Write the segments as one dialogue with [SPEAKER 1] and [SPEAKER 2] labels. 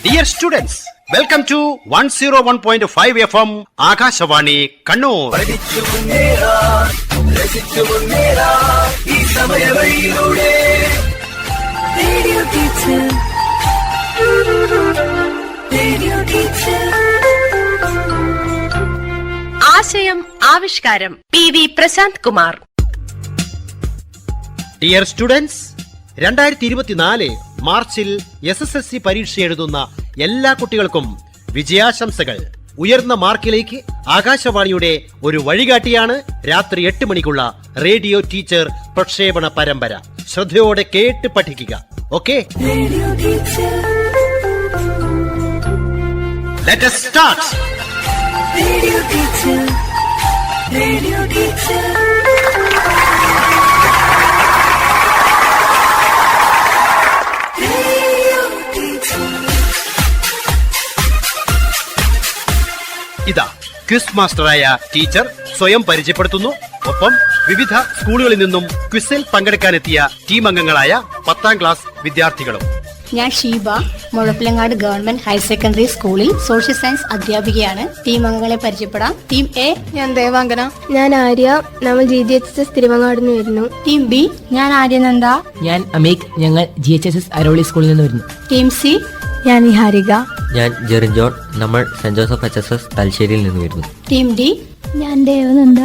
[SPEAKER 1] Dear students, welcome to 101.5 FM Akashvani Kannur.
[SPEAKER 2] ആശയം ആവിഷ്കാരം PV Prashant Kumar.
[SPEAKER 1] Dear students, 2024 മാർച്ചിൽ SSLC പരീക്ഷ എഴുതുന്ന എല്ലാ കുട്ടികൾക്കും വിജയാശംസകൾ. ഉയർന്ന മാർക്കിലേക്ക് ആകാശവാണിയുടെ ഒരു വഴികാട്ടിയാണ് രാത്രി 8 മണിക്കുള്ള റേഡിയോ ടീച്ചർ പ്രക്ഷേപണ പരമ്പര. ശ്രദ്ധയോടെ കേട്ട് പഠിക്കുക. Okay, let us start. Radio teacher, radio teacher. ഇതാ ക്വിസ് മാസ്റ്ററായ ടീച്ചർ സ്വയം പരിചയപ്പെടുത്തുന്നു. ഒപ്പം വിവിധ സ്കൂളുകളിൽ നിന്നും ക്വിസിൽ പങ്കെടുക്കാനെത്തിയ ടീം അംഗങ്ങളായ 10ാം ക്ലാസ് വിദ്യാർത്ഥികളും.
[SPEAKER 3] ഞാൻ Sheeba, Muzhappilangad government higher secondary സ്കൂളിൽ സോഷ്യൽ സയൻസ് അധ്യാപികയാണ്. ടീം അംഗങ്ങളെ പരിചയപ്പെടാം. ടീം എ,
[SPEAKER 4] ഞാൻ ദേവാംഗന. ഞാൻ ആര്യ, നമ്മൾ GHS തിരുവങ്ങാട് നിന്ന് വരുന്നു.
[SPEAKER 3] ടീം ബി,
[SPEAKER 5] ഞാൻ ആര്യനന്ദ. ഞാൻ അമീക്, ഞങ്ങൾ GHS അരോളി സ്കൂളിൽ നിന്ന് വരുന്നു.
[SPEAKER 3] ടീം സി,
[SPEAKER 4] ഞാൻ നിഹാരിക.
[SPEAKER 6] ഞാൻ ജെറിൻ ജോൺ, നമ്മൾ സെന്റ് ജോസഫ് HSS തലശ്ശേരിയിൽ നിന്ന് വരുന്നു.
[SPEAKER 3] ടീം ഡി,
[SPEAKER 4] ഞാൻ ദേവനന്ദ.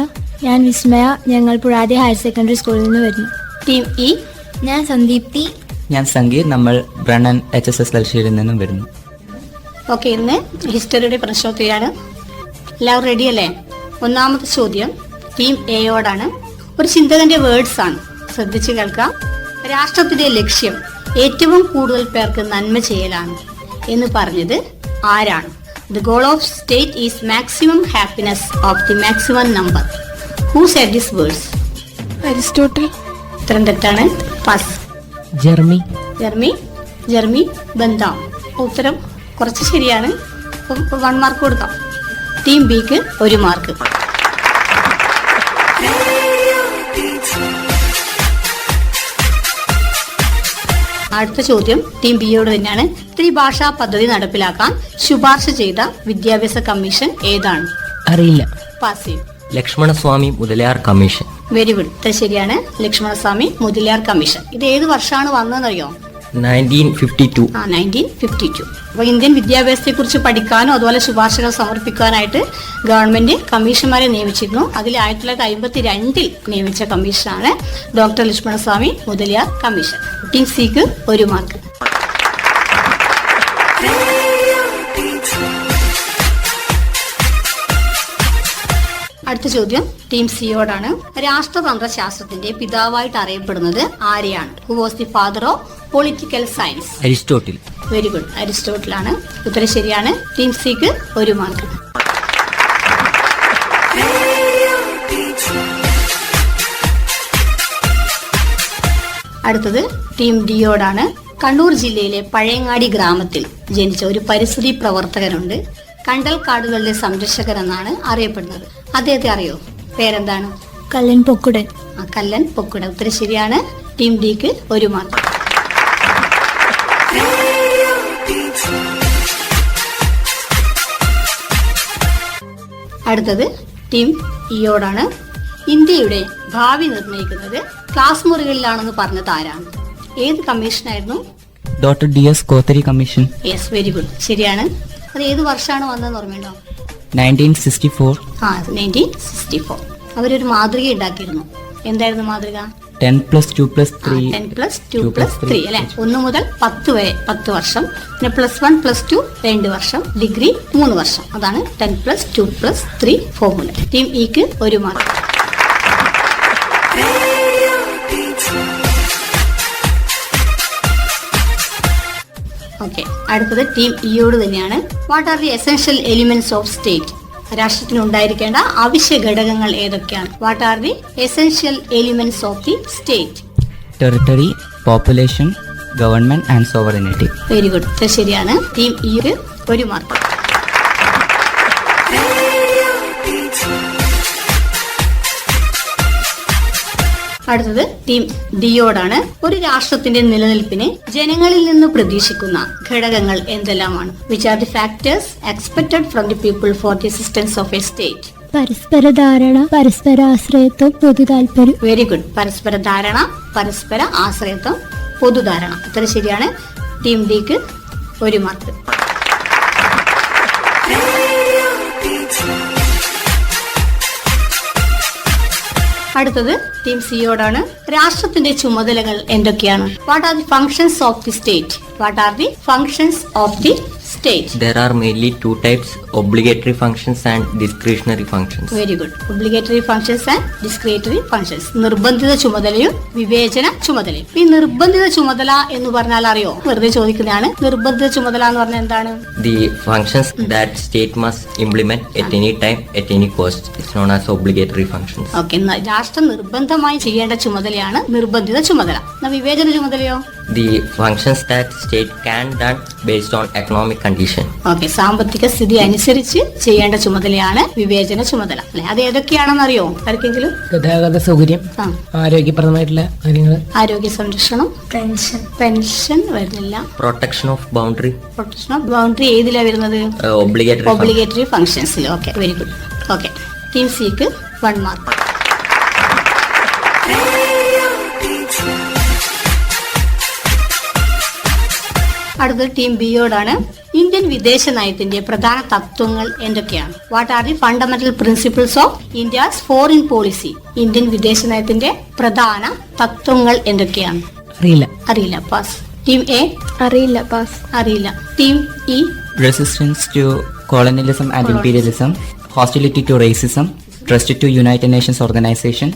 [SPEAKER 4] ഞാൻ വിസ്മയ, ഞങ്ങൾ പുഴാതി ഹയർ സെക്കൻഡറി സ്കൂളിൽ നിന്ന് വരുന്നു.
[SPEAKER 3] ടീം ഇ,
[SPEAKER 4] ഞാൻ സന്ദീപ്തി.
[SPEAKER 7] ഞാൻ സംഗീത്, നമ്മൾ ബ്രണ്ണൻ HSS തലശ്ശേരിയിൽ നിന്നും വരുന്നു.
[SPEAKER 3] ഓക്കെ, ഇന്ന് ഹിസ്റ്ററിയുടെ പ്രശ്നോത്തരിയാണ്. എല്ലാവരും റെഡി അല്ലേ? ഒന്നാമത്തെ ചോദ്യം ടീം എയോടാണ്. ഒരു ചിന്തകന്റെ വേർഡ്സ് ആണ്, ശ്രദ്ധിച്ചു കേൾക്കാം. രാഷ്ട്രത്തിന്റെ ലക്ഷ്യം ഏറ്റവും കൂടുതൽ പേർക്ക് നന്മ ചെയ്യലാണ് എന്ന് പറഞ്ഞത് ആരാണ്? The goal of state is maximum happiness of the maximum number. Who said this words?
[SPEAKER 4] Aristotle.
[SPEAKER 3] ഉത്തരം തെറ്റാണ്. പാസ്.
[SPEAKER 5] ജർമ്മി.
[SPEAKER 3] ജർമ്മി ബന്ധാം. ഉത്തരം കുറച്ച് ശരിയാണ്. 1 മാർക്ക് കൊടുക്കാം. ടീം ബിക്ക് 1 മാർക്ക്. അടുത്ത ചോദ്യം ടീം ബിയോട് തന്നെയാണ്. ത്രിഭാഷാ പദ്ധതി നടപ്പിലാക്കാൻ ശുപാർശ ചെയ്ത വിദ്യാഭ്യാസ കമ്മീഷൻ ഏതാണ്?
[SPEAKER 5] അറിയില്ല.
[SPEAKER 3] പാസ് ചെയ്യും.
[SPEAKER 6] Lakshmanaswami Mudaliar commission.
[SPEAKER 3] Very good, ഇത് ശരിയാണ്. ലക്ഷ്മണസ്വാമി മുതലിയാർ കമ്മീഷൻ. ഇത് ഏത് വർഷമാണ് വന്നതെന്നറിയോ?
[SPEAKER 6] 1952.
[SPEAKER 3] 1952. അപ്പോൾ ഇന്ത്യൻ വിദ്യാഭ്യാസത്തെ കുറിച്ച് പഠിക്കാനും അതുപോലെ ശുപാർശകൾ സമർപ്പിക്കാനായിട്ട് ഗവൺമെന്റ് കമ്മീഷന്മാരെ നിയമിച്ചിരുന്നു. അതിൽ 1952 നിയമിച്ച കമ്മീഷനാണ് doctor Lakshmanaswami Mudaliar commission. Team സിക്ക് 1 മാർക്ക്. അടുത്ത ചോദ്യം ടീം സിയോടാണ്. രാഷ്ട്രതന്ത്ര ശാസ്ത്രത്തിന്റെ പിതാവായിട്ട് അറിയപ്പെടുന്നത് ആരെയാണ്? Who was the father of political science?
[SPEAKER 6] Aristotle.
[SPEAKER 3] Very good, അരിസ്റ്റോട്ടിലാണ്. ഉത്തരം ശരിയാണ്. ടീം സിക്ക് 1 മാർക്ക്. അടുത്തത് ടീം ഡിയോടാണ്. കണ്ണൂർ ജില്ലയിലെ പഴയങ്ങാടി ഗ്രാമത്തിൽ ജനിച്ച ഒരു പരിസ്ഥിതി പ്രവർത്തകനുണ്ട്. കണ്ടൽ കാടുകളുടെ സംരക്ഷകൻ എന്നാണ് അറിയപ്പെടുന്നത്. അദ്ദേഹത്തെ അറിയോ? പേരെന്താണ്?
[SPEAKER 4] കല്ലൻ പൊക്കുടൻ.
[SPEAKER 3] കല്ലൻ പൊക്കുടൻ. ഉത്തരം ശരിയാണ്. ടീം ഡിക്ക് 1 മാർക്ക്. അടുത്തത് ടീം ഇയോടാണ്. ഇന്ത്യയുടെ ഭാവി നിർണ്ണയിക്കുന്നത് ക്ലാസ് മുറികളിലാണെന്ന് പറഞ്ഞത് ആരാണ്? ഏത് കമ്മീഷനായിരുന്നു?
[SPEAKER 7] Doctor DS Kothari commission.
[SPEAKER 3] Yes, very good, ശരിയാണ്. അത് ഏത് വർഷമാണ് വന്നതെന്ന് ഓർമ്മയുണ്ടോ?
[SPEAKER 7] 1964.
[SPEAKER 3] 1964. അവരൊരു മാതൃക ഉണ്ടാക്കിയിരുന്നു. എന്തായിരുന്നു മാതൃക?
[SPEAKER 7] 10+2+3.
[SPEAKER 3] 10+2+3 അല്ലെ? 1 മുതൽ 10 വരെ 10 വർഷം. പിന്നെ +1 +2 2 വർഷം. ഡിഗ്രി 3 വർഷം. അതാണ് 10+2+3 ഫോർമുല. ടീം ഇക്ക് 1 മാർക്ക്. ഓക്കെ, അടുത്തത് ടീം ഇയോട് തന്നെയാണ്. What are the essential elements of state? രാഷ്ട്രത്തിന് ഉണ്ടായിരിക്കേണ്ട അവശ്യ ഘടകങ്ങൾ ഏതൊക്കെയാണ്? What are the essential elements of the state?
[SPEAKER 7] Territory, population, government and sovereignty.
[SPEAKER 3] Very good, ശരിയാണ്. ടീം ഇക്ക് 1 മാർക്ക്. അടുത്തത് ടീം ഡിയോടാണ്. ഒരു രാഷ്ട്രത്തിന്റെ നിലനിൽപ്പിന് ജനങ്ങളിൽ നിന്ന് പ്രതീക്ഷിക്കുന്ന ഘടകങ്ങൾ എന്തെല്ലാമാണ്? Which are the factors expected from the people for the existence of A state?
[SPEAKER 4] പരസ്പര ധാരണ, പരസ്പര ആശ്രയത്വം, പൊതു താല്പര്യം.
[SPEAKER 3] Very good. പരസ്പര ധാരണ, പരസ്പര ആശ്രയത്വം, പൊതുധാരണ. ഉത്തരം ശരിയാണ്. ടീം ഡിക്ക് 1 മാർക്ക്. അടുത്തത് ടീം സിയോടാണ്. രാഷ്ട്രത്തിന്റെ ചുമതലകൾ എന്തൊക്കെയാണ്? What are the functions of the state? What are the functions of the state?
[SPEAKER 6] There are mainly 2 types, obligatory functions and discretionary functions.
[SPEAKER 3] Very good. Obligatory functions and discretionary functions. നിർബന്ധിത ചുമതലയും വിവേചന ചുമതലയും. ഈ നിർബന്ധിത ചുമതല എന്ന് പറഞ്ഞാൽ അറിയോ? വെറുതെ ചോദിക്കുന്നതാണ്. നിർബന്ധിത ചുമതല എന്ന് പറഞ്ഞാൽ എന്താണ്?
[SPEAKER 6] The functions that state must implement at any time, at any cost, is known as obligatory functions.
[SPEAKER 3] Okay. രാഷ്ട്രം നിർബന്ധമായി ചെയ്യേണ്ട ചുമതലയാണ് നിർബന്ധിത ചുമതല. വിവേചന ചുമതലയോ?
[SPEAKER 6] The functions that state can done based on economic condition.
[SPEAKER 3] Okay. സാമ്പത്തിക സ്ഥിതി അനുസരിച്ച് ചെയ്യേണ്ട ചുമതലയാണ് വിവേചന ചുമതല അല്ലെ? അത് ഏതൊക്കെയാണെന്ന് അറിയോ ആർക്കെങ്കിലും?
[SPEAKER 5] ഗതാഗത സൗകര്യം, ആരോഗ്യപ്രദമായിട്ടുള്ള കാര്യങ്ങൾ,
[SPEAKER 3] ആരോഗ്യ സംരക്ഷണം, പെൻഷൻ വരുന്നില്ല.
[SPEAKER 6] Protection of boundary.
[SPEAKER 3] Protection of boundary ഏതിലാ വരുന്നത്?
[SPEAKER 6] Obligatory function.
[SPEAKER 3] ഒബ്ലിഗേറ്ററി ഫങ്ഷൻസിൽ. Okay, very good. Okay. Team സിക്ക് 1 മാർക്ക്. അടുത്തത് ടീം ബിയോടാണ്. ഇന്ത്യൻ വിദേശ നയത്തിന്റെ പ്രധാന തത്വങ്ങൾ എന്തൊക്കെയാണ്? What are the fundamental principles of India's foreign policy? Indian വിദേശ നയത്തിന്റെ പ്രധാന തത്വങ്ങൾ എന്തൊക്കെയാണ്? അറിയില്ല. പാസ്. ടീം എ
[SPEAKER 4] അറിയില്ല. പാസ്.
[SPEAKER 3] അറിയില്ല. Team E
[SPEAKER 7] Resistance to colonialism and imperialism, hostility to racism, trust to United Nations Organization,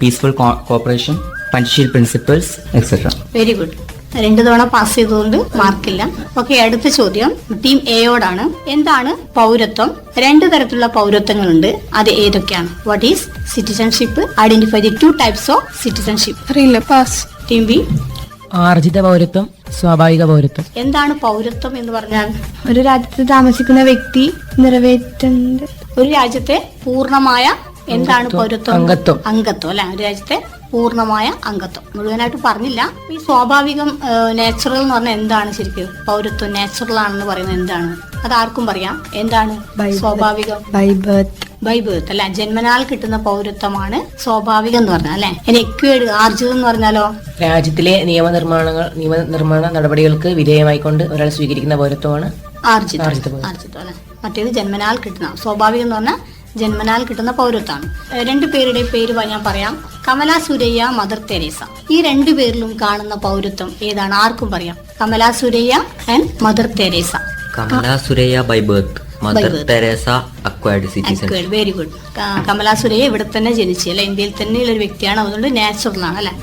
[SPEAKER 7] peaceful cooperation, Panchsheel principles, etc.
[SPEAKER 3] Very good. 2 തവണ pass ചെയ്തുകൊണ്ട് മാർക്കില്ല. ഓക്കെ. അടുത്ത ചോദ്യം ടീം എയോടാണ്. എന്താണ് പൗരത്വം? 2 തരത്തിലുള്ള പൗരത്വങ്ങളുണ്ട്. അത് ഏതൊക്കെയാണ്? What is citizenship? Identify the 2 types of citizenship.
[SPEAKER 4] അറിയില്ല. പാസ്.
[SPEAKER 3] ടീം ബി
[SPEAKER 5] ആർജിത പൗരത്വം, സ്വാഭാവിക പൗരത്വം.
[SPEAKER 3] എന്താണ് പൗരത്വം എന്ന് പറഞ്ഞാൽ?
[SPEAKER 4] ഒരു രാജ്യത്ത് താമസിക്കുന്ന വ്യക്തി നിറവേറ്റേണ്ട
[SPEAKER 3] ഒരു രാജ്യത്തെ പൂർണ്ണമായ എന്താണ് പൗരത്വം?
[SPEAKER 5] അംഗത്വം.
[SPEAKER 3] അംഗത്വം അല്ലെ? ഒരു രാജ്യത്തെ പൂർണ്ണമായ അംഗത്വം. മുഴുവനായിട്ട് പറഞ്ഞില്ല. ഈ സ്വാഭാവികം, നാച്ചുറൽ എന്ന് പറഞ്ഞാൽ എന്താണ് ശരിക്കും? പൗരത്വം നാച്ചുറൽ ആണെന്ന് പറയുന്നത് എന്താണ്? അത് ആർക്കും പറയാം. എന്താണ് സ്വാഭാവികം? ബൈ ബർത്ത് അല്ലെ? ജന്മനാൽ കിട്ടുന്ന പൗരത്വമാണ് സ്വാഭാവികം എന്ന് പറഞ്ഞാൽ അല്ലെ? ഇനി എക്വേഡ് ആർജിതം എന്ന് പറഞ്ഞാലോ?
[SPEAKER 5] രാജ്യത്തിലെ നിയമനിർമ്മാണ നടപടികൾക്ക് വിധേയമായിക്കൊണ്ട് ഒരാൾ സ്വീകരിക്കുന്ന പൗരത്വമാണ്
[SPEAKER 3] ആർജിതം അല്ലെ? മറ്റേത് ജന്മനാൽ കിട്ടുന്ന. സ്വാഭാവികം എന്ന് പറഞ്ഞാൽ ജന്മനാൽ കിട്ടുന്ന പൗരത്വമാണ്. 2 പേരുടെ പേര് ഞാൻ പറയാം. Kamala Surayya, Mother Teresa. ഈ 2 പേരിലും കാണുന്ന പൗരത്വം ഏതാണ്? ആർക്കും പറയാം. Kamala Surayya and Mother Teresa.
[SPEAKER 6] Kamala Suraya by birth. Mother Teresa acquired citizenship.
[SPEAKER 3] Very good. Kamala Surayya ഇവിടെ തന്നെ ജനിച്ചു അല്ലെ? ഇന്ത്യയിൽ തന്നെയുള്ള ഒരു വ്യക്തിയാണ്. അതുകൊണ്ട് നാച്ചുറൽ ആണ് അല്ലെ?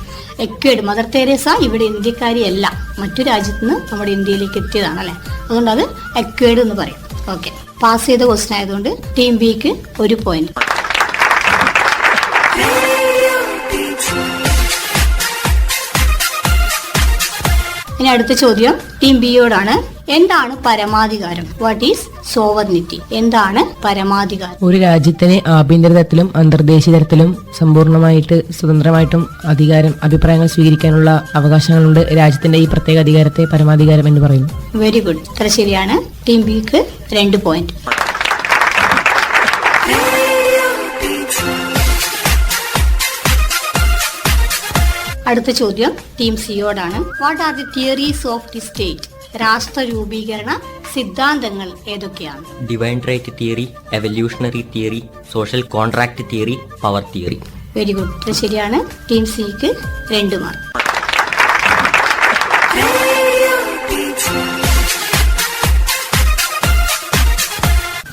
[SPEAKER 3] എക്വേഡ്. മദർ തെരേസ ഇവിടെ ഇന്ത്യക്കാരിയല്ല, മറ്റു രാജ്യത്ത് നിന്ന് നമ്മുടെ ഇന്ത്യയിലേക്ക് എത്തിയതാണ് അല്ലെ? അതുകൊണ്ട് അത് എക്വേഡ് എന്ന് പറയും. ഓക്കെ. പാസ് ചെയ്ത ക്വസ്റ്റ്യൻ ആയതുകൊണ്ട് ടീം ബിക്ക് 1 പോയിന്റ്. ഇനി അടുത്ത ചോദ്യം ടീം ബിയോടാണ്. എന്താണ് പരമാധികാരം? What is sovereignty? എന്താണ് പരമാധികാരം?
[SPEAKER 5] ഒരു രാജ്യത്തിന് ആഭ്യന്തര തലത്തിലും അന്തർദേശീയ തലത്തിലും സമ്പൂർണ്ണമായിട്ട് സ്വതന്ത്രമായിട്ടും അഭിപ്രായങ്ങൾ സ്വീകരിക്കാനുള്ള അവകാശങ്ങളുണ്ട്. രാജ്യത്തിന്റെ ഈ പ്രത്യേക അധികാരത്തെ പരമാധികാരം എന്ന് പറയുന്നു.
[SPEAKER 3] Very good. ഇത്ര ശരിയാണ്. ടീം ബിക്ക് 2 പോയിന്റ്. അടുത്ത ചോദ്യം ടീം സിയോടാണ്. What are the theories of the state? രാഷ്ട്ര രൂപീകരണ സിദ്ധാന്തങ്ങൾ ഏതൊക്കെയാണ്?
[SPEAKER 6] Divine right theory, evolutionary theory, social contract theory, power theory.
[SPEAKER 3] Very good. ഇത് ശരിയാണ്. ടീം സിക്ക് 2 മാർക്ക്.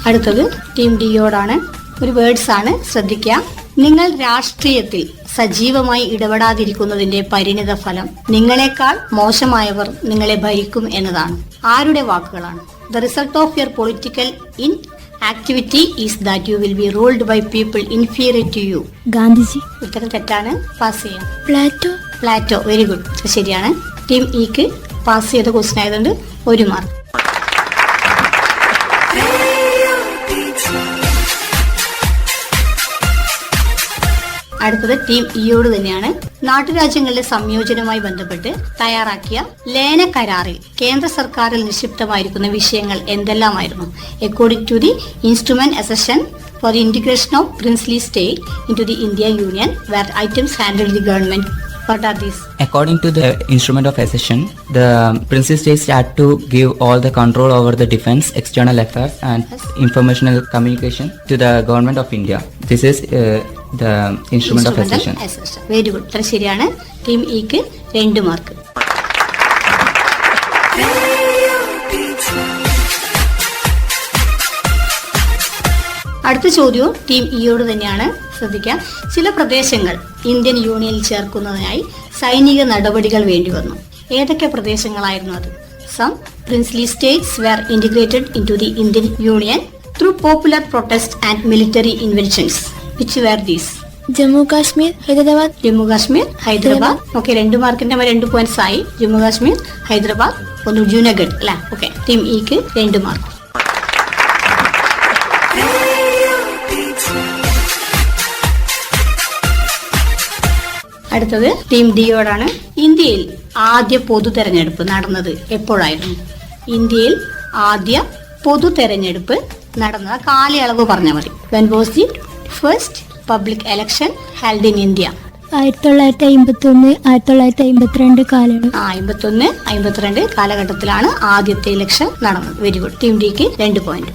[SPEAKER 3] അടുത്തത് ടീം ഡിയോടാണ്. ഒരു വേർഡ്സ് ആണ്, ശ്രദ്ധിക്കുക. നിങ്ങൾ രാഷ്ട്രീയത്തിൽ സജീവമായി ഇടപെടാതിരിക്കുന്നതിന്റെ പരിണിത ഫലം നിങ്ങളെക്കാൾ മോശമായവർ നിങ്ങളെ ഭരിക്കും എന്നതാണ്. ആരുടെ വാക്കുകളാണ്? The result of your political activity is that you will be ruled by people inferior to you.
[SPEAKER 4] Gandhiji.
[SPEAKER 3] ഉത്തരം തെറ്റാണ്. പാസ് ചെയ്യാം.
[SPEAKER 4] പ്ലാറ്റോ.
[SPEAKER 3] Very good. ശരിയാണ്. ടീം ഇക്ക് പാസ് ചെയ്ത ക്വസ്റ്റ്യൻ ആയതുകൊണ്ട് 1 മാർക്ക്. അടുത്തത് ടീം ഇയോട് തന്നെയാണ്. നാട്ടുരാജ്യങ്ങളുടെ സംയോജനവുമായി ബന്ധപ്പെട്ട് തയ്യാറാക്കിയ ലയന കരാറിൽ കേന്ദ്ര സർക്കാരിൽ നിക്ഷിപ്തമായിരിക്കുന്ന വിഷയങ്ങൾ എന്തെല്ലാമായിരുന്നു? According to the instrument accession for the integration of princely state into the Indian Union, where items handled the government. What are these?
[SPEAKER 7] According to the instrument of accession, the princely states had to give all the control over the defense, external affairs, and informational communication to the government of India. This is the instrument of accession.
[SPEAKER 3] Very good. ഉത്തരം ശരിയാണ്. Team ഇക്ക് 2 mark. അടുത്ത ചോദ്യവും team ഇയോട് തന്നെയാണ്. ശ്രദ്ധിക്കാം. ചില പ്രദേശങ്ങൾ Indian യൂണിയനിൽ ചേർക്കുന്നതിനായി സൈനിക നടപടികൾ വേണ്ടി വന്നു. ഏതൊക്കെ പ്രദേശങ്ങളായിരുന്നു അത്? Some princely states were integrated into the Indian union through popular protest and military inventions. Which were these?
[SPEAKER 4] Jammu Kashmir, Hyderabad.
[SPEAKER 3] Jammu Kashmir, Hyderabad. Okay, 2 മാർക്കിന്റെ 2 പോയിന്റ്സ് ആയി. ജമ്മു കാശ്മീർ, ഹൈദരാബാദ്, ഒന്ന് ജൂനഗഡ് അല്ലെ. ഓക്കെ, ടീം ഇക്ക് 2 മാർക്ക്. അടുത്തത് ടീം ഡിയോടാണ്. ഇന്ത്യയിൽ ആദ്യ പൊതു തെരഞ്ഞെടുപ്പ് നടന്നത് എപ്പോഴായിരുന്നു? ഇന്ത്യയിൽ ആദ്യ പൊതു തെരഞ്ഞെടുപ്പ് നടന്ന കാലയളവ് പറഞ്ഞാൽ മതി. When was the first public election held in India?
[SPEAKER 4] 1951, 1952 കാലയളവ്.
[SPEAKER 3] 51, 52 കാലഘട്ടത്തിലാണ് ആദ്യത്തെ ഇലക്ഷൻ നടന്നത്. Very good. ടീം ഡിക്ക് 2 പോയിന്റ്.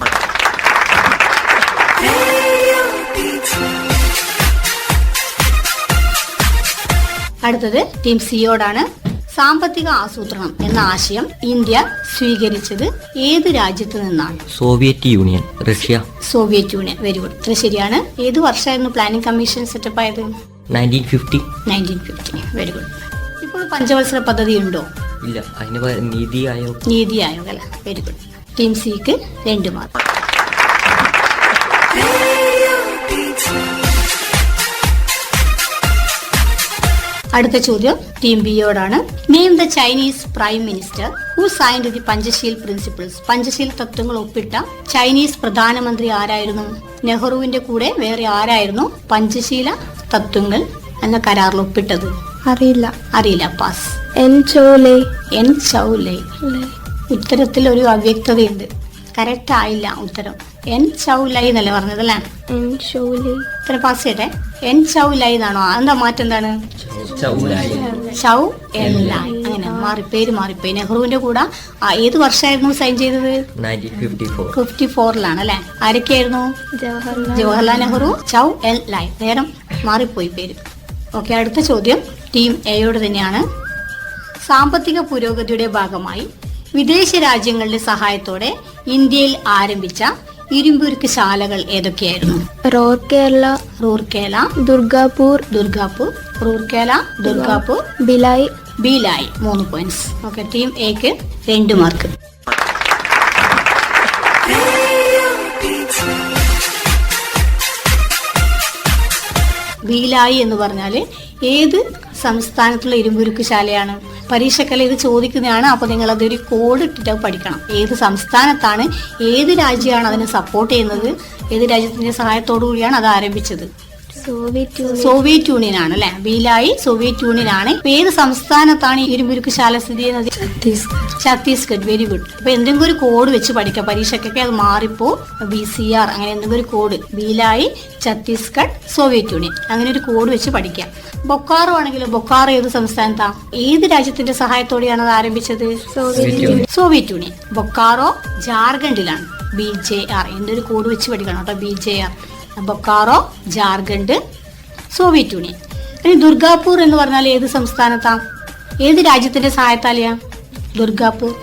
[SPEAKER 3] അടുത്തത് ടീം സിയോടാണ്. സാമ്പത്തിക ആസൂത്രണം എന്ന ആശയം ഇന്ത്യ സ്വീകരിച്ചത് ഏത് രാജ്യത്ത് നിന്നാണ്?
[SPEAKER 6] Soviet union, Russia.
[SPEAKER 3] Soviet union. Very good. ഇത്ര ശരിയാണ്. ഏത് വർഷമായിരുന്നു പ്ലാനിംഗ് കമ്മീഷൻ സെറ്റപ്പ് ആയത്?
[SPEAKER 6] 1950.
[SPEAKER 3] 1950. Very good. ഇപ്പോൾ പഞ്ചവത്സര പദ്ധതി ഉണ്ടോ?
[SPEAKER 6] ഇല്ല, അതിന് നീതി ആയോഗ്.
[SPEAKER 3] നീതി ആയോഗ് അല്ല. Very good. ടീം സിക്ക് 2 മാർക്ക്. അടുത്ത ചോദ്യം ടീം ബിയോടാണ്. Name the Chinese prime minister who signed the Panchsheel principles. Panchsheel തത്വങ്ങൾ ഒപ്പിട്ട ചൈനീസ് പ്രധാനമന്ത്രി ആരായിരുന്നു? നെഹ്റുവിന്റെ കൂടെ വേറെ ആരായിരുന്നു പഞ്ചശീല തത്വങ്ങൾ എന്ന കരാറിൽ ഒപ്പിട്ടത്? അറിയില്ല. പാസ്.
[SPEAKER 4] എൻ
[SPEAKER 3] ചൗലൈ. ഉത്തരത്തിൽ ഒരു അവ്യക്തതയുണ്ട്. കറക്റ്റ് ആയില്ല ഉത്തരം. എൻ ചൗലൈ എന്നല്ലേ പറഞ്ഞതല്ലേ? ഉത്തരം പാസ് ചെയ്യട്ടെ. എൻ ചൗലൈ എന്നാണോ? എന്താ മാറ്റം എന്താണ്? ചൗ എൻ ലൈ. അങ്ങനെ പേര് മാറിപ്പോയി. നെഹ്റുവിന്റെ കൂടെ ഏത് വർഷമായിരുന്നു സൈൻ ചെയ്തത്? 1954 അല്ലെ. ആരൊക്കെയായിരുന്നു? ജവഹർലാൽ നെഹ്റു, ചൗ എൻ ലൈ. നേരം മാറിപ്പോയി പേര്. ഓക്കെ, അടുത്ത ചോദ്യം ടീം എയോട് തന്നെയാണ്. സാമ്പത്തിക പുരോഗതിയുടെ ഭാഗമായി വിദേശ രാജ്യങ്ങളുടെ സഹായത്തോടെ ഇന്ത്യയിൽ ആരംഭിച്ച ഇരുമ്പുരുക്ക് ശാലകൾ ഏതൊക്കെയായിരുന്നു? Rourkela, Durgapur, Rourkela, Durgapur, Bhilai. 3 points. Okay, team എക്ക് 2 മാർക്ക്. ഭിലായ് എന്ന് പറഞ്ഞാല് ഏത് സംസ്ഥാനത്തുള്ള ഇരുമ്പുരുക്ക് ശാലയാണ്? പരീക്ഷക്കല്ല ഇത് ചോദിക്കുന്നതാണ്. അപ്പൊ നിങ്ങൾ അതൊരു കോഡ് ഇട്ടിട്ട് പഠിക്കണം. ഏത് സംസ്ഥാനത്താണ്, ഏത് രാജ്യമാണ് അതിനെ സപ്പോർട്ട് ചെയ്യുന്നത്, ഏത് രാജ്യത്തിന്റെ സഹായത്തോടു കൂടിയാണ് അത് ആരംഭിച്ചത്? സോവിയറ്റ് യൂണിയൻ ആണ് അല്ലെ. ഭിലായ് സോവിയറ്റ് യൂണിയൻ ആണ്. ഏത് സംസ്ഥാനത്താണ് ഇരുമ്പുരുക്ക് ശാല സ്ഥിതി ചെയ്യുന്നത്? ഛത്തീസ്ഗഡ്. Very good. അപ്പൊ എന്തെങ്കിലും ഒരു കോഡ് വെച്ച് പഠിക്കാം. പരീക്ഷക്കൊക്കെ അത് മാറിപ്പോ BCR അങ്ങനെ എന്തെങ്കിലും ഒരു code. Bhilai, Chhattisgarh, Soviet union അങ്ങനെ ഒരു കോഡ് വെച്ച് പഠിക്കാം. ബൊക്കാറോ ആണെങ്കിലും ബൊക്കാറോ ഏത് സംസ്ഥാനത്താ? ഏത് രാജ്യത്തിന്റെ സഹായത്തോടെയാണ് അത് ആരംഭിച്ചത്? Soviet Union. ബൊക്കാറോ ജാർഖണ്ഡിലാണ്. BJR. എന്തൊരു കോഡ് വെച്ച് പഠിക്കണം കേട്ടോ. BJR. Bokaro, Jharkhand, Soviet Union. ഇനി ദുർഗാപൂർ എന്ന് പറഞ്ഞാൽ ഏത് സംസ്ഥാനത്താ? ഏത് രാജ്യത്തിന്റെ സഹായത്താലെയാ ദുർഗാപൂർ?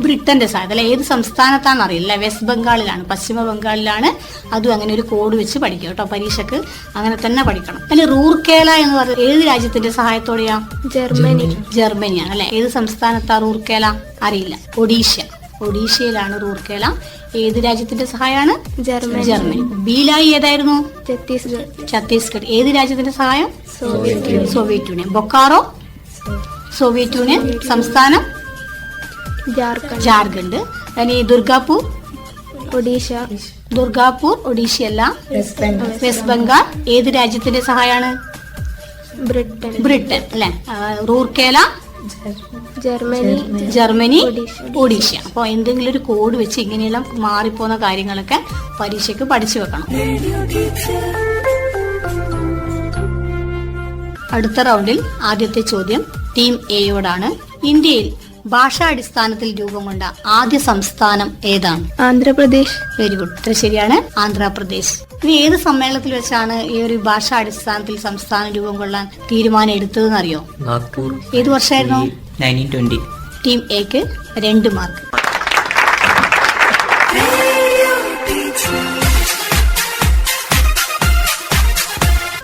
[SPEAKER 3] ബ്രിട്ടന്റെ സഹായത്താൽ. ഏത് സംസ്ഥാനത്താന്ന് അറിയില്ല. വെസ്റ്റ് ബംഗാളിലാണ്, പശ്ചിമ ബംഗാളിലാണ്. അതും അങ്ങനെ ഒരു കോഡ് വെച്ച് പഠിക്കും കേട്ടോ. പരീക്ഷക്ക് അങ്ങനെ തന്നെ പഠിക്കണം. അല്ലെ റൂർക്കേല എന്ന് പറഞ്ഞാൽ ഏത് രാജ്യത്തിന്റെ സഹായത്തോടെയാ? ജർമ്മനിയാണ് അല്ലെ. ഏത് സംസ്ഥാനത്താ റൂർക്കേല? അറിയില്ല. ഒഡീഷയിലാണ് റൂർക്കേല. ഏത് രാജ്യത്തിന്റെ സഹായമാണ്? ജർമ്മനി. ഭിലായ് ഏതായിരുന്നു? ഛത്തീസ്ഗഡ്. ഏത് രാജ്യത്തിന്റെ സഹായം? Soviet Union. Bokaro Soviet union. സംസ്ഥാനം ജാർഖണ്ഡ്. ഇനി ദുർഗാപൂർ ദുർഗാപൂർ ഒഡീഷയല്ല, വെസ്റ്റ് ബംഗാൾ ഏത് രാജ്യത്തിന്റെ സഹായമാണ്? ബ്രിട്ടൻ അല്ലെ. റൂർക്കേല ജർമ്മനി, ഒഡീഷ. അപ്പോൾ എന്തെങ്കിലും ഒരു കോഡ് വെച്ച് ഇങ്ങനെയെല്ലാം മാറിപ്പോകുന്ന കാര്യങ്ങളൊക്കെ പരീക്ഷയ്ക്ക് പഠിച്ചു വെക്കണം. അടുത്ത റൗണ്ടിൽ ആദ്യത്തെ ചോദ്യം ടീം എയോടാണ്. ഇന്ത്യയിൽ ഭാഷാടിസ്ഥാനത്തിൽ രൂപം കൊണ്ട ആദ്യ സംസ്ഥാനം ഏതാണ്?
[SPEAKER 4] ആന്ധ്രാപ്രദേശ്.
[SPEAKER 3] വെരി ഗുഡ്, ഉത്തരം ശരിയാണ്, ആന്ധ്രാപ്രദേശ്. ഇനി ഏത് സമ്മേളനത്തിൽ വെച്ചാണ് ഈ ഒരു ഭാഷാടിസ്ഥാനത്തിൽ സംസ്ഥാനം രൂപം കൊള്ളാൻ തീരുമാനം എടുത്തതെന്ന് അറിയോ?
[SPEAKER 6] നാഗ്പൂർ.
[SPEAKER 3] ഏത് വർഷമായിരുന്നു?
[SPEAKER 7] 1920.
[SPEAKER 3] ടീം എക്ക് 2 മാർക്ക്.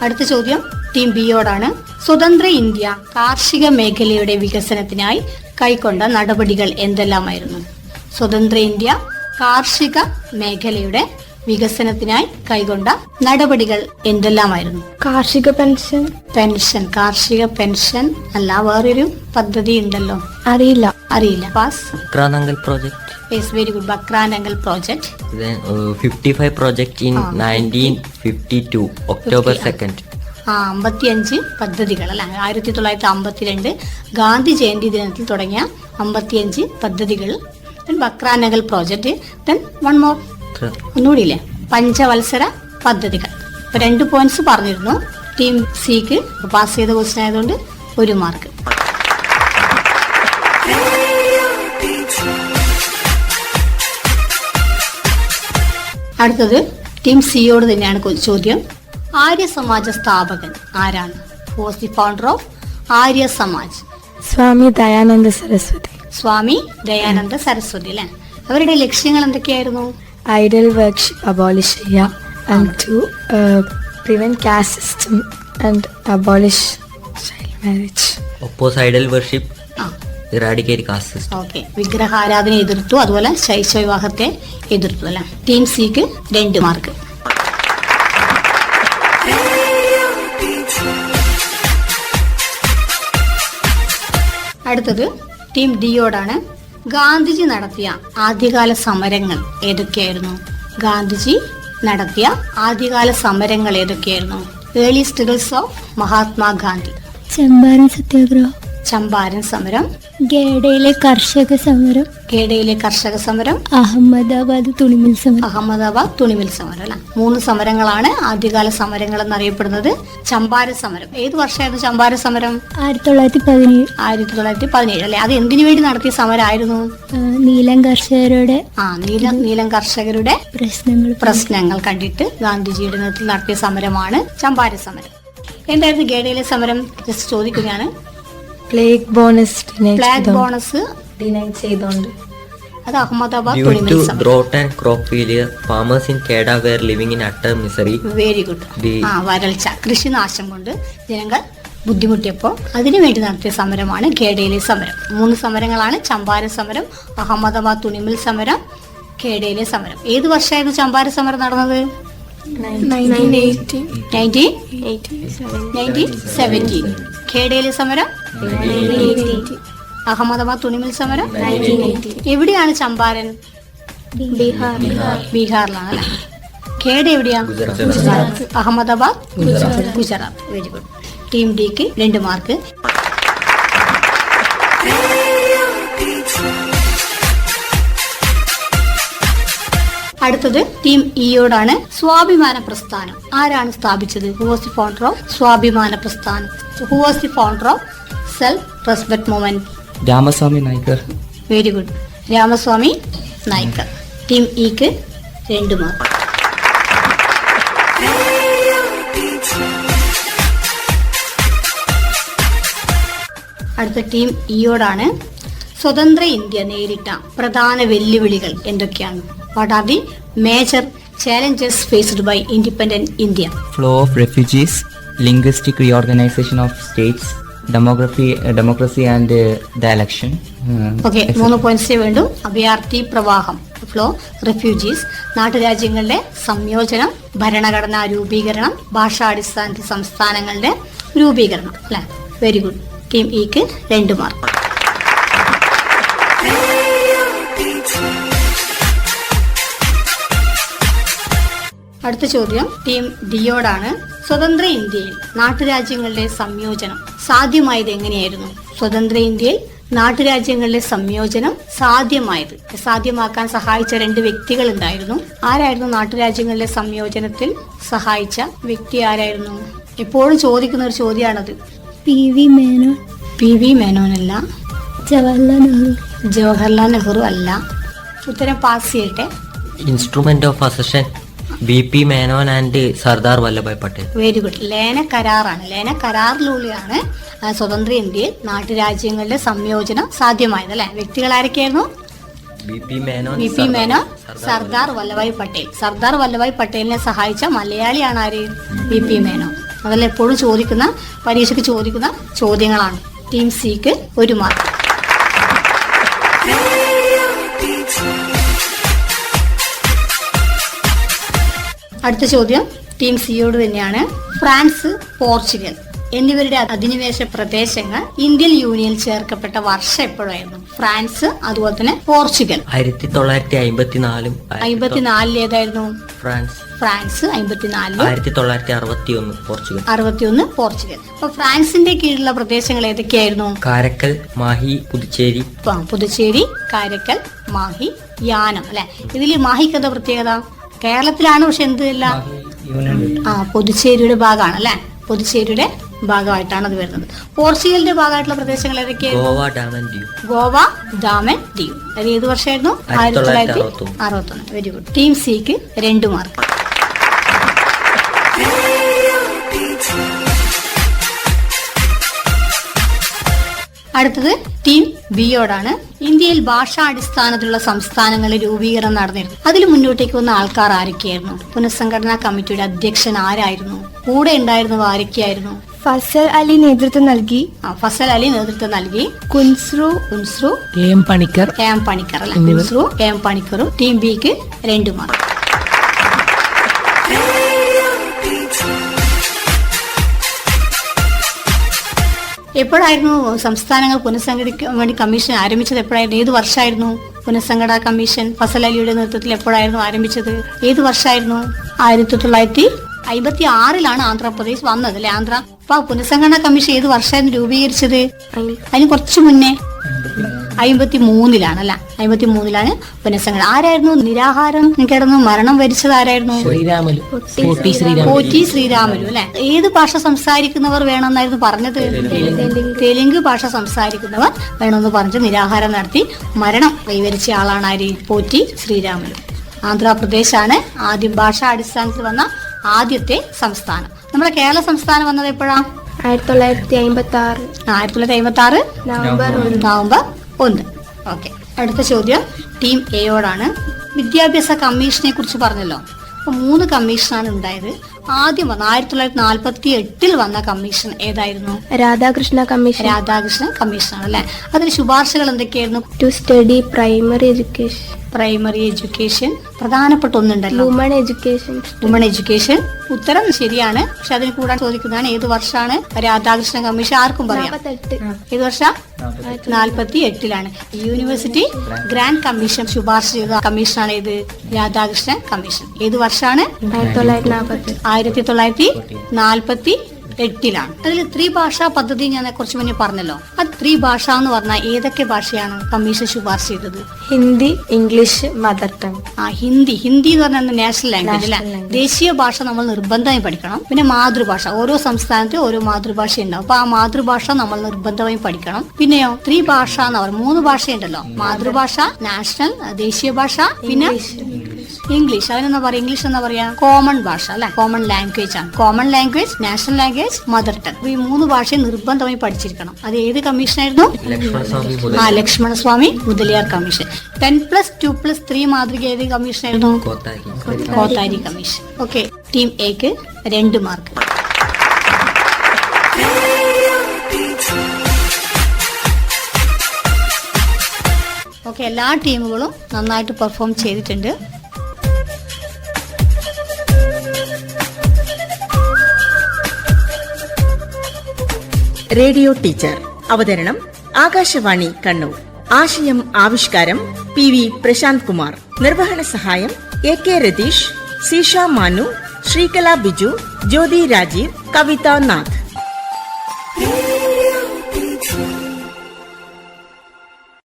[SPEAKER 3] അടുത്ത ചോദ്യം ടീം ബിയോടാണ്. സ്വതന്ത്ര ഇന്ത്യ കാർഷിക മേഖലയുടെ വികസനത്തിനായി കൈക്കൊണ്ട നടപടികൾ എന്തെല്ലാമായിരുന്നു? സ്വതന്ത്ര ഇന്ത്യ കാർഷിക മേഖലയുടെ വികസനത്തിനായി കൈക്കൊണ്ട നടപടികൾ എന്തെല്ലാമായിരുന്നു?
[SPEAKER 4] കാർഷിക പെൻഷൻ.
[SPEAKER 3] കാർഷിക പെൻഷൻ അല്ല, വേറൊരു പദ്ധതി ഉണ്ടല്ലോ, അറിയില്ല. Pass.
[SPEAKER 6] Bakranangal project.
[SPEAKER 3] Yes, very good. Bhakra Nangal project.
[SPEAKER 6] Then 55 project in 1952 October 2nd.
[SPEAKER 3] 55 പദ്ധതികൾ അല്ല, 1952 ഗാന്ധി ജയന്തി ദിനത്തിൽ തുടങ്ങിയ 55 പദ്ധതികൾ. Bhakra Nangal project. Then one more, ഒന്നുകൂടിയില്ലേ, പഞ്ചവത്സര പദ്ധതികൾ. 2 പോയിന്റ്സ് പറഞ്ഞിരുന്നു. ടീം സിക്ക് പാസ് ചെയ്ത ക്വസ്റ്റ്യൻ ആയതുകൊണ്ട് 1 മാർക്ക്. അടുത്തത് ടീം സിയോട് തന്നെയാണ് ചോദ്യം. ആര്യ സമാജ സ്ഥാപകൻ ആരാണ്? Was the founder of Arya Samaj?
[SPEAKER 4] Swami Dayananda Saraswati.
[SPEAKER 3] Swami Dayananda Saraswati അല്ലെ. അവരുടെ ലക്ഷ്യങ്ങൾ എന്തൊക്കെയായിരുന്നു?
[SPEAKER 4] ഐഡൽ വർഷിപ്പ് അബോളിഷ് ചെയ്യുക, and to prevent caste system and abolish child marriage.
[SPEAKER 6] Oppose idol worship. Eradicate caste system.
[SPEAKER 3] ഓക്കെ, വിഗ്രഹാരാധന എതിർത്തു, അതുപോലെ ശൈശവ വിവാഹത്തെ എതിർത്തു അല്ലെ. ടീം സിക്ക് 2 മാർക്ക്. അടുത്തത് ടീം ഡിയോടാണ്. ഗാന്ധിജി നടത്തിയ ആദ്യകാല സമരങ്ങൾ ഏതൊക്കെയായിരുന്നു? ഗാന്ധിജി നടത്തിയ ആദ്യകാല സമരങ്ങൾ ഏതൊക്കെയായിരുന്നു? Early struggles of Mahatma Gandhi.
[SPEAKER 4] Champaran സത്യാഗ്രഹം,
[SPEAKER 3] ചമ്പാരൻ സമരം,
[SPEAKER 4] ഗേഡയിലെ കർഷക സമരം,
[SPEAKER 3] കേഡയിലെ കർഷക സമരം,
[SPEAKER 4] അഹമ്മദാബാദ് തുണിമിൽ സമരം.
[SPEAKER 3] അഹമ്മദാബാദ് തുണിമിൽ സമരം അല്ല. 3 സമരങ്ങളാണ് ആദ്യകാല സമരങ്ങൾ എന്നറിയപ്പെടുന്നത്. ചമ്പാരൻ സമരം ഏത് വർഷമായിരുന്നു? ചമ്പാരൻ സമരം
[SPEAKER 4] 1917.
[SPEAKER 3] 1917 അല്ലെ. അത് എന്തിനു വേണ്ടി നടത്തിയ സമരമായിരുന്നു?
[SPEAKER 4] നീലം കർഷകരുടെ
[SPEAKER 3] നീലം കർഷകരുടെ പ്രശ്നങ്ങൾ കണ്ടിട്ട് ഗാന്ധിജിയുടെ നേതൃത്വത്തിൽ നടത്തിയ സമരമാണ് ചമ്പാരൻ സമരം. എന്തായിരുന്നു ഗേഡയിലെ സമരം? ജസ്റ്റ് ചോദിക്കുകയാണ്.
[SPEAKER 4] പ്ലേഗ് ബോണസ്
[SPEAKER 3] ഡിനൈ ചെയ്തോണ്ട്. അത് അഹമ്മദാബാദ്
[SPEAKER 6] Due
[SPEAKER 3] തുണിമിൽ
[SPEAKER 6] to
[SPEAKER 3] സമരം.
[SPEAKER 6] drought and crop failure, farmers in Kedah were living in utter misery.
[SPEAKER 3] Very good. വരൾച്ച, കൃഷിനാശം കൊണ്ട് ജനങ്ങൾ ബുദ്ധിമുട്ടിയപ്പോൾ അതിനുവേണ്ടി നടത്തിയ സമരമാണ് ഖേഡയിലെ സമരം. 3 സമരങ്ങളാണ്: ചമ്പാരൻ സമരം, അഹമ്മദാബാദ് തുണിമിൽ സമരം, ഖേഡയിലെ സമരം. ഏത് വർഷമായിരുന്നു ചമ്പാരൻ സമരം നടന്നത്? 1917. ഖേഡയിലെ സമരം അഹമ്മദാബാദ് തുണിമിൽ സമരം 1980. എവിടെയാണ് ചമ്പാരൻ? ബീഹാറിലാണ് അല്ലെ. ഖേഡ എവിടെയാ? Gujarat. Ahmedabad Gujarat. Very good. Team ഡിക്ക് 2 മാർക്ക്. അടുത്തത് ടീം ഇയോടാണ്. സ്വാഭിമാന പ്രസ്ഥാനം ആരാണ് സ്ഥാപിച്ചത്? Who was the founder of സ്വാഭിമാന പ്രസ്ഥാനം? Who was the founder of self respect movement?
[SPEAKER 7] Ramaswamy Naikar.
[SPEAKER 3] Very good, Ramaswamy Naicker. Team ഇക്ക് 2 മാർക്ക്. അടുത്ത ടീം ഇയോടാണ്. സ്വതന്ത്ര ഇന്ത്യ നേരിട്ട പ്രധാന വെല്ലുവിളികൾ എന്തൊക്കെയാണ്? What are the major challenges faced by independent India?
[SPEAKER 7] Flow of refugees, linguistic reorganization of states, democracy and the election.
[SPEAKER 3] Okay, 3 പോയിന്റ്സേ വേണ്ടു. അഭയാർത്ഥി പ്രവാഹം, ഫ്ലോ, റെഫ്യൂജീസ്, നാട്ടുരാജ്യങ്ങളുടെ സംയോജനം, ഭരണഘടനാ രൂപീകരണം, ഭാഷാടിസ്ഥാനത്തിൽ സംസ്ഥാനങ്ങളുടെ രൂപീകരണം അല്ലെ. Very good. ടീം ഇക്ക് 2 മാർക്ക്. അടുത്ത ചോദ്യം ടീം ഡിയോടാണ്. സ്വതന്ത്ര ഇന്ത്യയിൽ നാട്ടുരാജ്യങ്ങളുടെ സംയോജനം സാധ്യമായത് എങ്ങനെയായിരുന്നു? സ്വതന്ത്ര ഇന്ത്യയിൽ നാട്ടുരാജ്യങ്ങളുടെ സംയോജനം സാധ്യമാക്കാൻ സഹായിച്ച 2 വ്യക്തികൾ ഉണ്ടായിരുന്നു. ആരായിരുന്നു നാട്ടുരാജ്യങ്ങളുടെ സംയോജനത്തിൽ സഹായിച്ച വ്യക്തി? ആരായിരുന്നു? എപ്പോഴും ചോദിക്കുന്ന ഒരു ചോദ്യമാണത്. പി വി മേനോനല്ല. ജവഹർലാൽ നെഹ്റു അല്ല. ഉത്തരം പാസ് ചെയ്യട്ടെ.
[SPEAKER 6] Instrument of accession BP Menon and Sardar Vallabhbhai Patel.
[SPEAKER 3] Very good. ലേന കരാറാണ്. ലേന കരാറിലൂടെയാണ് സ്വതന്ത്ര ഇന്ത്യയിൽ നാട്ടുരാജ്യങ്ങളുടെ സംയോജനം സാധ്യമായത് അല്ലെ. വ്യക്തികൾ ആരൊക്കെയായിരുന്നു?
[SPEAKER 6] B P Menon,
[SPEAKER 3] Sardar Vallabhbhai Patel. സർദാർ വല്ലഭായ് പട്ടേലിനെ സഹായിച്ച മലയാളിയാണ് ആര്? B P Menon. അതല്ല എപ്പോഴും പരീക്ഷയ്ക്ക് ചോദിക്കുന്ന ചോദ്യങ്ങളാണ്. ടീം സിക്ക് 1 മാർക്ക്. അടുത്ത ചോദ്യം ടീം സിയോട് തന്നെയാണ്. ഫ്രാൻസ്, പോർച്ചുഗൽ എന്നിവരുടെ അധിനിവേശ പ്രദേശങ്ങൾ ഇന്ത്യൻ യൂണിയനിൽ ചേർക്കപ്പെട്ട വർഷം എപ്പോഴായിരുന്നു? ഫ്രാൻസ് അതുപോലെ തന്നെ പോർച്ചുഗൽ.
[SPEAKER 6] 1954.
[SPEAKER 3] 54 ഏതായിരുന്നു?
[SPEAKER 6] ഫ്രാൻസ്.
[SPEAKER 3] 54.
[SPEAKER 6] 1961 പോർച്ചുഗൽ.
[SPEAKER 3] 61 പോർച്ചുഗൽ. അപ്പൊ ഫ്രാൻസിന്റെ കീഴിലുള്ള പ്രദേശങ്ങൾ ഏതൊക്കെയായിരുന്നു?
[SPEAKER 6] കാരക്കൽ, മാഹി, പുതുച്ചേരി.
[SPEAKER 3] പുതുച്ചേരി, കാരക്കൽ, മാഹി, യാനം അല്ലെ. ഇതിൽ മാഹിക്ക് എന്താ പ്രത്യേകത? കേരളത്തിലാണ്, പക്ഷെ എന്തല്ല പുതുച്ചേരിയുടെ ഭാഗമാണ് അല്ലെ. പുതുച്ചേരിയുടെ ഭാഗമായിട്ടാണ് അത് വരുന്നത്. പോർച്ചുഗലിന്റെ ഭാഗമായിട്ടുള്ള പ്രദേശങ്ങൾ ഏതൊക്കെയായിരുന്നു? ഗോവ, ദാമൻ, ദിയു. അത് ഏത് വർഷമായിരുന്നു? 1961. Very good. ടീം സിക്ക് 2 മാർക്ക്. അടുത്തത് ടീം ബിയോടാണ്. ഇന്ത്യയിൽ ഭാഷാടിസ്ഥാനത്തിലുള്ള സംസ്ഥാനങ്ങളുടെ രൂപീകരണം നടന്നിരുന്നു. അതിൽ മുന്നോട്ടേക്ക് വന്ന ആൾക്കാർ ആരൊക്കെയായിരുന്നു? പുനഃസംഘടനാ കമ്മിറ്റിയുടെ അധ്യക്ഷൻ ആരായിരുന്നു? കൂടെ ഉണ്ടായിരുന്നവ ആരൊക്കെയായിരുന്നു?
[SPEAKER 4] ഫസൽ അലി നേതൃത്വം നൽകി. കുൻസ്രു,
[SPEAKER 5] എം പണിക്കർ
[SPEAKER 3] അല്ല. കുൻസ്രു, എം പണിക്കറും. ടീം ബിക്ക് 2 മാർക്ക്. എപ്പോഴായിരുന്നു സംസ്ഥാനങ്ങൾ പുനഃസംഘടിക്കാൻ വേണ്ടി കമ്മീഷൻ ആരംഭിച്ചത്? എപ്പോഴായിരുന്നു? ഏത് വർഷമായിരുന്നു പുനഃസംഘടനാ കമ്മീഷൻ ഫസൽ അലിയുടെ നേതൃത്വത്തിൽ എപ്പോഴായിരുന്നു ആരംഭിച്ചത്? ഏത് വർഷമായിരുന്നു? 1956 ആന്ധ്രാപ്രദേശ് വന്നത് അല്ലെ. അപ്പൊ പുനഃസംഘടനാ കമ്മീഷൻ ഏത് വർഷമായിരുന്നു രൂപീകരിച്ചത്? അതിന് കുറച്ചു മുന്നേ 53 അല്ല. 53 പുനഃസംഘടന. ആരായിരുന്നു നിരാഹാരം കിടന്നു മരണം വരിച്ചത്? ആരായിരുന്നു? പോറ്റി ശ്രീരാമലു അല്ലെ. ഏത് ഭാഷ സംസാരിക്കുന്നവർ വേണമെന്നായിരുന്നു പറഞ്ഞത്? തെലുങ്ക് ഭാഷ സംസാരിക്കുന്നവർ വേണമെന്ന് പറഞ്ഞ് നിരാഹാരം നടത്തി മരണം കൈവരിച്ച ആളാണ് ആര്? പോറ്റി ശ്രീരാമലു. ആന്ധ്രാപ്രദേശാണ് ആദ്യം ഭാഷാ അടിസ്ഥാനത്തിൽ വന്ന ആദ്യത്തെ സംസ്ഥാനം. നമ്മുടെ കേരള സംസ്ഥാനം വന്നത് എപ്പോഴാ? 1956 നവംബർ 1. ഓക്കെ. അടുത്ത ചോദ്യം ടീം എയോടാണ്. വിദ്യാഭ്യാസ കമ്മീഷനെ കുറിച്ച് പറഞ്ഞല്ലോ. അപ്പൊ 3 കമ്മീഷനാണ് ഉണ്ടായത്. ആദ്യം വന്ന 1948 വന്ന കമ്മീഷൻ ഏതായിരുന്നു?
[SPEAKER 4] രാധാകൃഷ്ണ
[SPEAKER 3] കമ്മീഷൻ അല്ലെ. അതിന് ശുപാർശകൾ എന്തൊക്കെയായിരുന്നു?
[SPEAKER 4] ടു സ്റ്റഡി
[SPEAKER 3] പ്രൈമറി എഡ്യൂക്കേഷൻ പ്രധാനപ്പെട്ട ഒന്നുണ്ടല്ലോ, വുമൺ എഡ്യൂക്കേഷൻ. ഉത്തരം ശരിയാണ്. പക്ഷെ അതിന് കൂടാൻ ചോദിക്കുന്നതാണ് ഏത് വർഷമാണ് രാധാകൃഷ്ണ കമ്മീഷൻ? ആർക്കും പറയാം. ഏത് വർഷം? 48 യൂണിവേഴ്സിറ്റി ഗ്രാൻഡ് കമ്മീഷൻ ശുപാർശ ചെയ്ത കമ്മീഷനാണ് ഏത്? രാധാകൃഷ്ണ കമ്മീഷൻ. ഏത് വർഷമാണ്? 1948. അതിൽ ത്രിഭാഷാ പദ്ധതി ഞാൻ കുറച്ചു മുന്നേ പറഞ്ഞല്ലോ. അത് ത്രിഭാഷ എന്ന് പറഞ്ഞാൽ ഏതൊക്കെ ഭാഷയാണ് കമ്മീഷൻ ശുപാർശ ചെയ്തത്?
[SPEAKER 4] Hindi, English, mother tongue.
[SPEAKER 3] Hindi എന്ന് പറഞ്ഞാൽ നാഷണൽ ലാംഗ്വേജ് അല്ലെ. ദേശീയ ഭാഷ നമ്മൾ നിർബന്ധമായി പഠിക്കണം. പിന്നെ മാതൃഭാഷ, ഓരോ സംസ്ഥാനത്തും ഓരോ മാതൃഭാഷ ഉണ്ടാവും. അപ്പൊ ആ മാതൃഭാഷ നമ്മൾ നിർബന്ധമായും പഠിക്കണം. പിന്നെയോ ത്രിഭാഷ എന്ന് പറയും, 3 ഭാഷയുണ്ടല്ലോ. മാതൃഭാഷ, നാഷണൽ ദേശീയ ഭാഷ, പിന്നെ ഇംഗ്ലീഷ്. അതിനെന്താ പറയാ? ഇംഗ്ലീഷ് എന്താ പറയാ? കോമൺ ഭാഷ അല്ലെ. കോമൺ ലാംഗ്വേജ് ആണ്. Common language, national language, mother tongue. ഈ 3 ഭാഷയും നിർബന്ധമായി പഠിച്ചിരിക്കണം. അത് ഏത് കമ്മീഷനായിരുന്നു? ലക്ഷ്മണസ്വാമി മുതലിയാർ കമ്മീഷൻ. 10+2+3 മാതൃക ഏത് കമ്മീഷനായിരുന്നു? കോത്താരി കമ്മീഷൻ. ഓക്കെ. ടീം എക്ക് 2 മാർക്ക്. ഓക്കെ. എല്ലാ ടീമുകളും നന്നായിട്ട് പെർഫോം ചെയ്തിട്ടുണ്ട്.
[SPEAKER 8] Radio teacher. അവതരണം ആകാശവാണി കണ്ണൂർ. ആശയം ആവിഷ്കാരം PV പ്രശാന്ത് കുമാർ. നിർവഹണ സഹായം AK രതീഷ്, സീഷ മാനു, ശ്രീകല ബിജു, ജ്യോതി രാജീവ്, കവിത നാഥ്.